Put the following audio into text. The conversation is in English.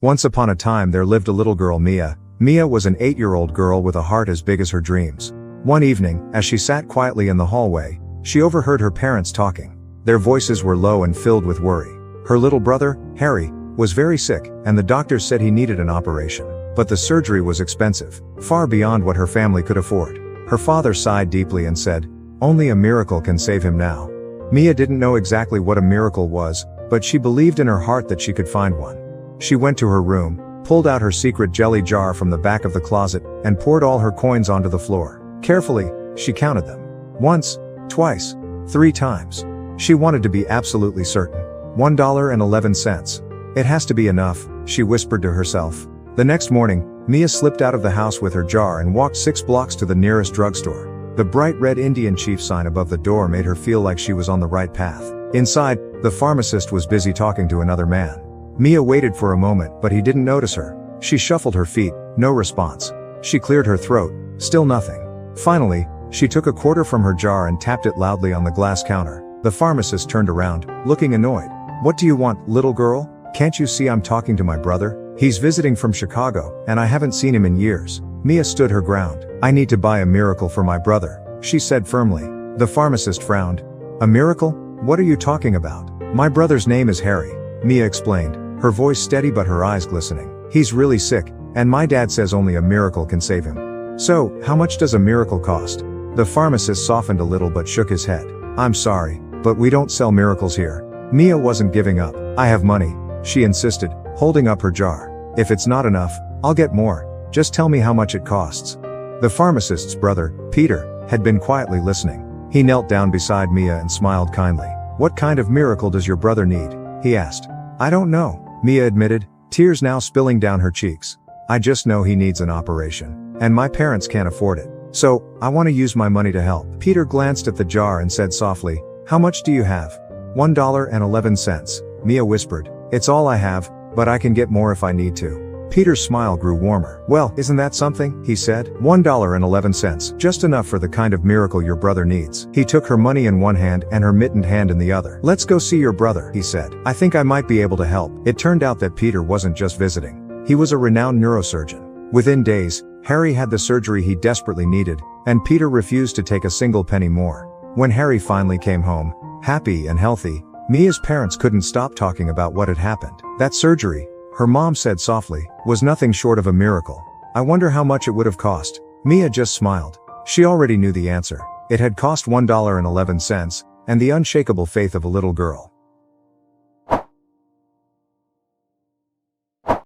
Once upon a time there lived a little girl, Mia. Mia was an 8-year-old girl with a heart as big as her dreams. One evening, as she sat quietly in the hallway, she overheard her parents talking. Their voices were low and filled with worry. Her little brother, Harry, was very sick, and the doctors said he needed an operation. But the surgery was expensive, far beyond what her family could afford. Her father sighed deeply and said, "Only a miracle can save him now." Mia didn't know exactly what a miracle was, but she believed in her heart that she could find one. She went to her room, pulled out her secret jelly jar from the back of the closet, and poured all her coins onto the floor. Carefully, she counted them. Once, twice, 3 times. She wanted to be absolutely certain. $1.11. It has to be enough, she whispered to herself. The next morning, Mia slipped out of the house with her jar and walked 6 blocks to the nearest drugstore. The bright red Indian chief sign above the door made her feel like she was on the right path. Inside, the pharmacist was busy talking to another man. Mia waited for a moment, but he didn't notice her. She shuffled her feet, no response. She cleared her throat, still nothing. Finally, she took a quarter from her jar and tapped it loudly on the glass counter. The pharmacist turned around, looking annoyed. "What do you want, little girl? Can't you see I'm talking to my brother? He's visiting from Chicago, and I haven't seen him in years." Mia stood her ground. "I need to buy a miracle for my brother," she said firmly. The pharmacist frowned. "A miracle? What are you talking about?" "My brother's name is Harry," Mia explained, her voice steady but her eyes glistening. "He's really sick, and my dad says only a miracle can save him." "So, how much does a miracle cost?" The pharmacist softened a little but shook his head. "I'm sorry, but we don't sell miracles here." Mia wasn't giving up. "I have money," she insisted, holding up her jar. "If it's not enough, I'll get more. Just tell me how much it costs." The pharmacist's brother, Peter, had been quietly listening. He knelt down beside Mia and smiled kindly. "What kind of miracle does your brother need?" he asked. "I don't know," Mia admitted, tears now spilling down her cheeks. "I just know he needs an operation, and my parents can't afford it. So, I want to use my money to help." Peter glanced at the jar and said softly, "How much do you have?" $1.11, Mia whispered. "It's all I have, but I can get more if I need to." Peter's smile grew warmer. "Well, isn't that something?" he said. $1.11, just enough for the kind of miracle your brother needs. He took her money in one hand and her mittened hand in the other. "Let's go see your brother," he said. "I think I might be able to help." It turned out that Peter wasn't just visiting. He was a renowned neurosurgeon. Within days, Harry had the surgery he desperately needed, and Peter refused to take a single penny more. When Harry finally came home, happy and healthy, Mia's parents couldn't stop talking about what had happened. That surgery, her mom said softly, was nothing short of a miracle. "I wonder how much it would have cost." Mia just smiled. She already knew the answer. It had cost $1.11, and the unshakable faith of a little girl.